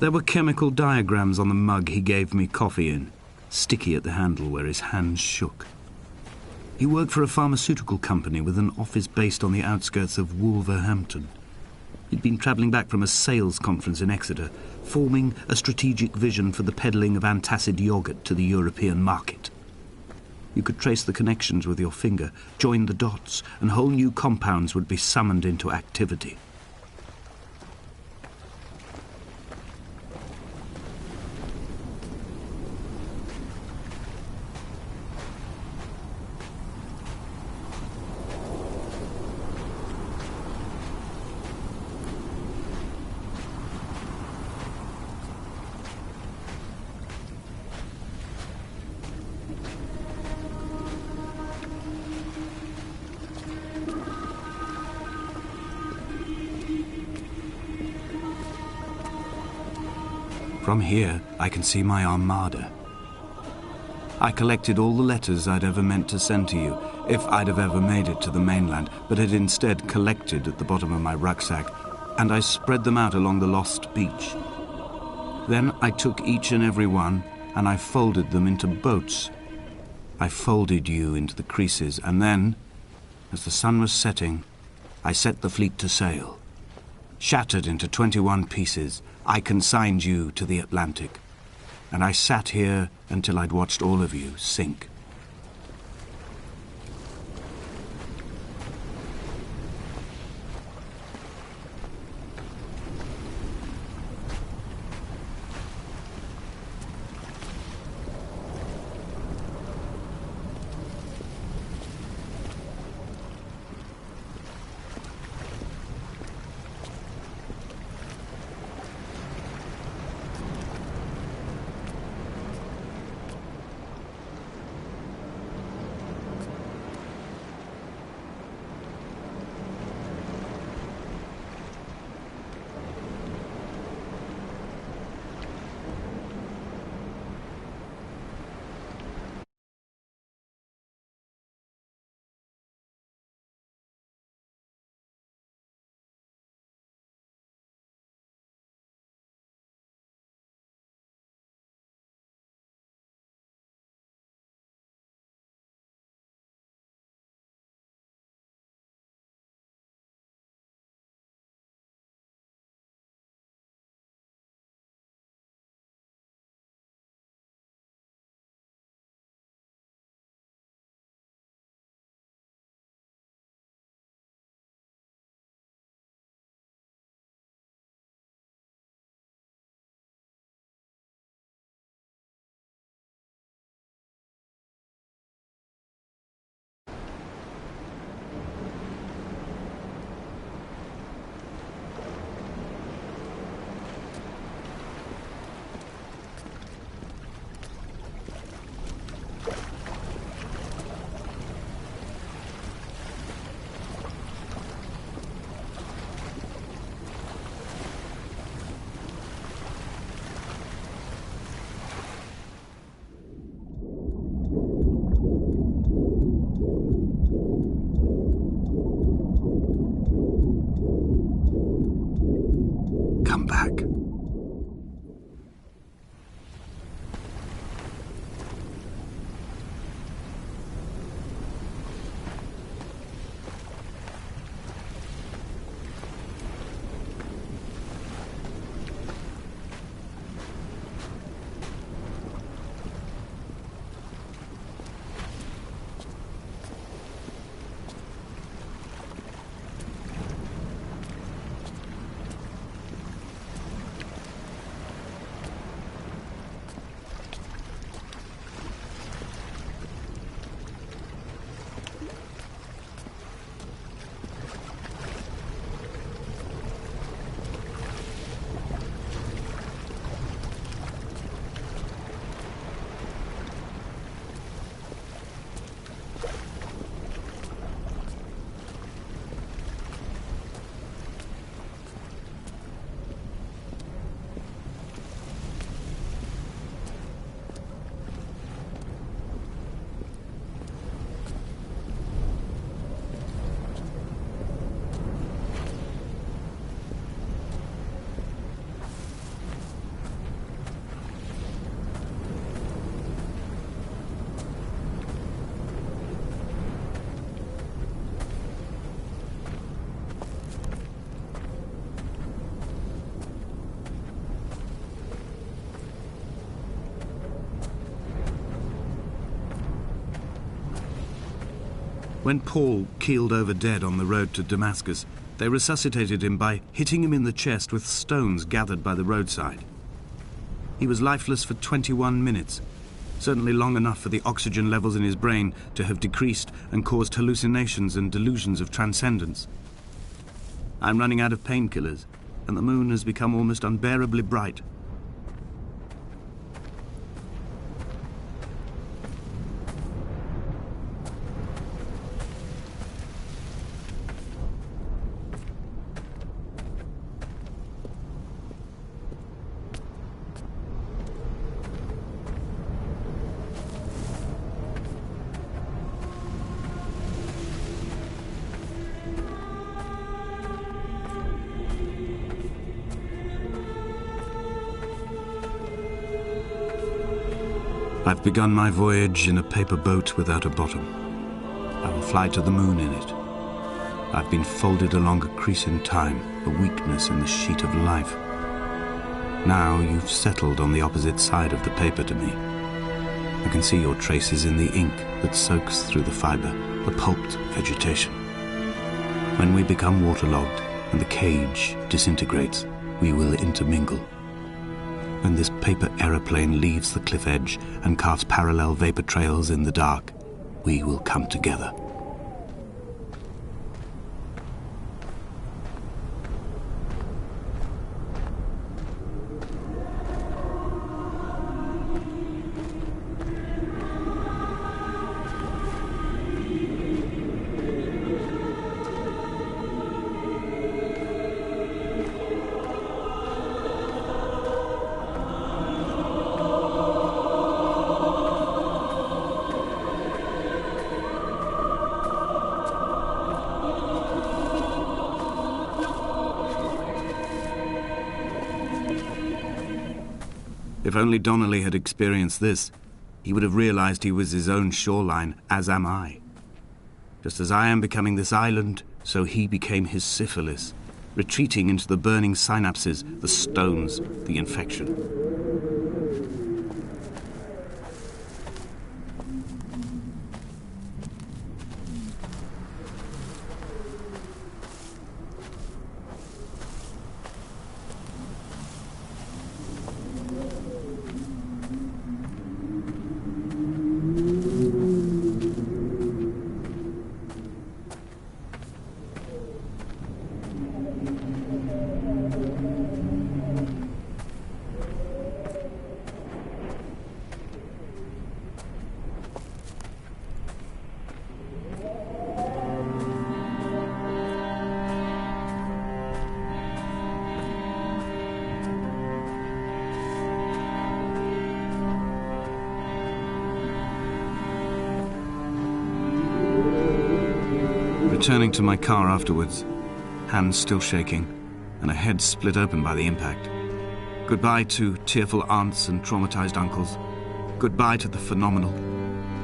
There were chemical diagrams on the mug he gave me coffee in, sticky at the handle where his hands shook. He worked for a pharmaceutical company with an office based on the outskirts of Wolverhampton. He'd been travelling back from a sales conference in Exeter, forming a strategic vision for the peddling of antacid yogurt to the European market. You could trace the connections with your finger, join the dots, and whole new compounds would be summoned into activity. From here, I can see my armada. I collected all the letters I'd ever meant to send to you, if I'd have ever made it to the mainland, but had instead collected at the bottom of my rucksack, and I spread them out along the lost beach. Then I took each and every one, and I folded them into boats. I folded you into the creases, and then, as the sun was setting, I set the fleet to sail. Shattered into 21 pieces, I consigned you to the Atlantic, and I sat here until I'd watched all of you sink. When Paul keeled over dead on the road to Damascus, they resuscitated him by hitting him in the chest with stones gathered by the roadside. He was lifeless for 21 minutes, certainly long enough for the oxygen levels in his brain to have decreased and caused hallucinations and delusions of transcendence. I'm running out of painkillers, and the moon has become almost unbearably bright. I've begun my voyage in a paper boat without a bottom. I will fly to the moon in it. I've been folded along a crease in time, a weakness in the sheet of life. Now you've settled on the opposite side of the paper to me. I can see your traces in the ink that soaks through the fiber, the pulped vegetation. When we become waterlogged and the cage disintegrates, we will intermingle. When this paper aeroplane leaves the cliff edge and carves parallel vapor trails in the dark, we will come together. If only Donnelly had experienced this, he would have realized he was his own shoreline, as am I. Just as I am becoming this island, so he became his syphilis, retreating into the burning synapses, the stones, the infection. Returning to my car afterwards, hands still shaking, and a head split open by the impact. Goodbye to tearful aunts and traumatized uncles. Goodbye to the phenomenal.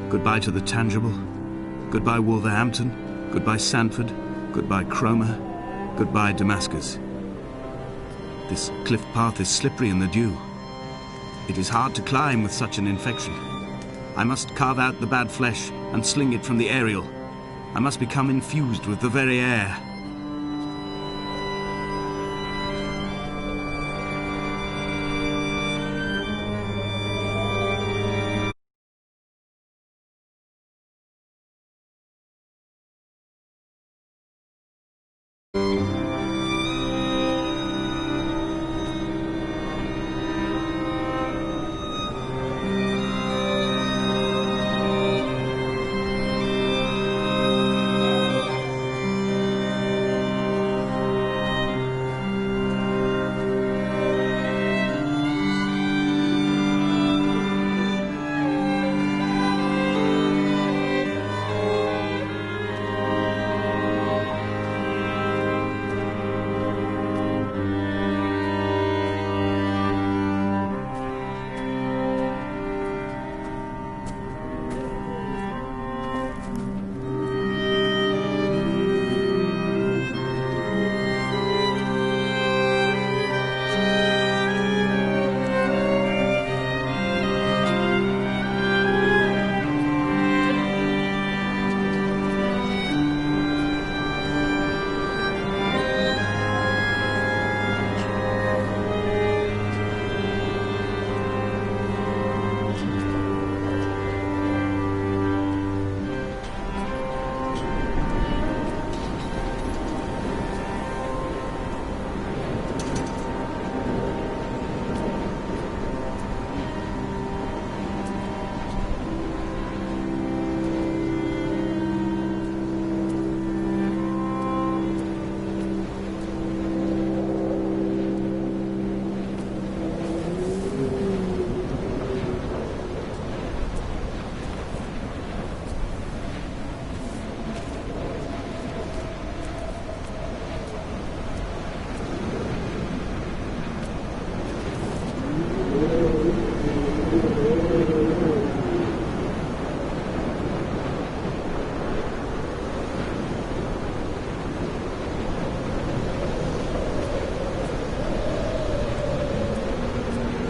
Goodbye to the tangible. Goodbye Wolverhampton. Goodbye Sanford. Goodbye Cromer. Goodbye Damascus. This cliff path is slippery in the dew. It is hard to climb with such an infection. I must carve out the bad flesh and sling it from the aerial. I must become infused with the very air.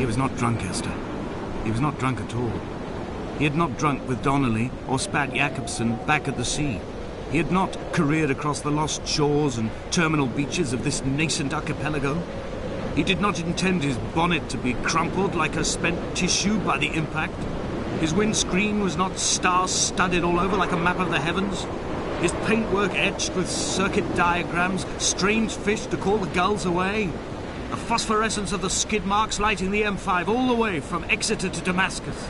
He was not drunk, Esther. He was not drunk at all. He had not drunk with Donnelly or spat Jakobsen back at the sea. He had not careered across the lost shores and terminal beaches of this nascent archipelago. He did not intend his bonnet to be crumpled like a spent tissue by the impact. His windscreen was not star-studded all over like a map of the heavens. His paintwork etched with circuit diagrams, strange fish to call the gulls away. The phosphorescence of the skid marks lighting the M5 all the way from Exeter to Damascus.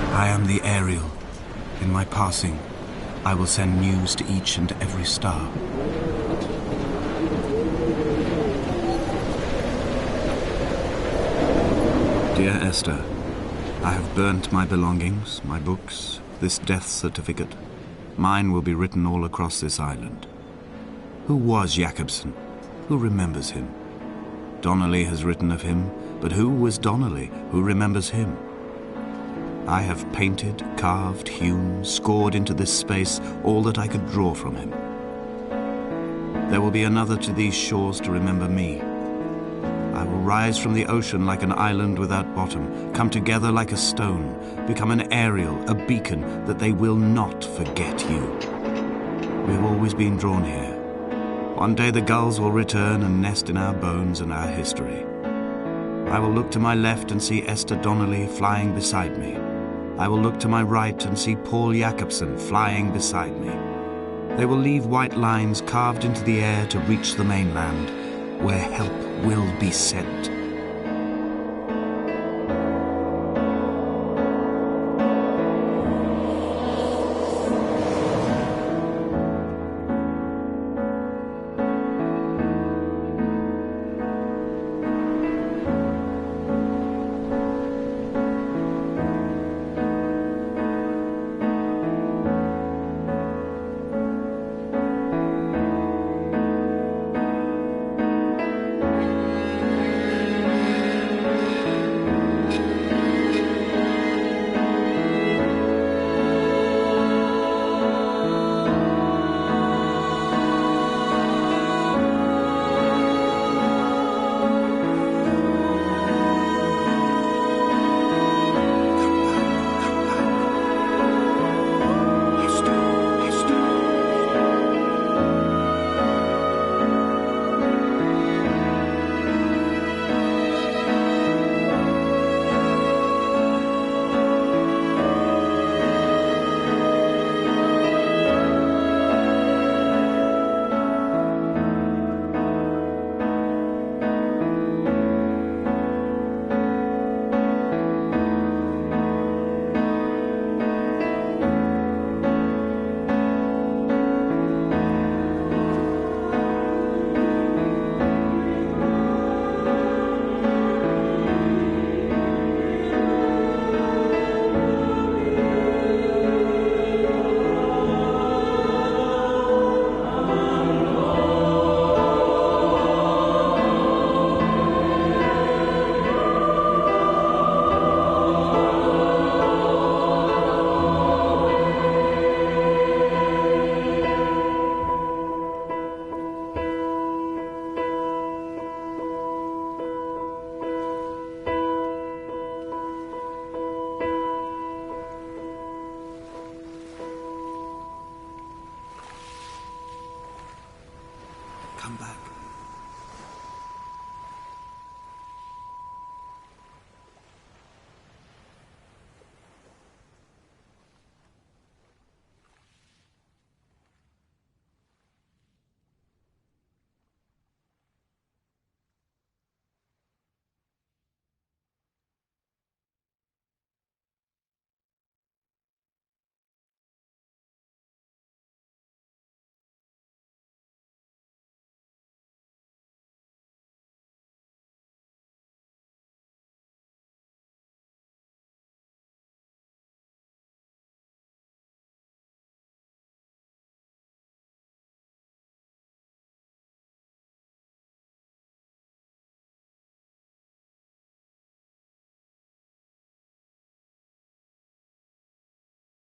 I am the Ariel. In my passing, I will send news to each and every star. Dear Esther, I have burnt my belongings, my books, this death certificate. Mine will be written all across this island. Who was Jakobsen? Who remembers him? Donnelly has written of him, but who was Donnelly? Who remembers him? I have painted, carved, hewn, scored into this space all that I could draw from him. There will be another to these shores to remember me. I will rise from the ocean like an island without bottom, come together like a stone, become an Ariel, a beacon, that they will not forget you. We have always been drawn here. One day the gulls will return and nest in our bones and our history. I will look to my left and see Esther Donnelly flying beside me. I will look to my right and see Paul Jakobsen flying beside me. They will leave white lines carved into the air to reach the mainland, where help will be sent. Come back.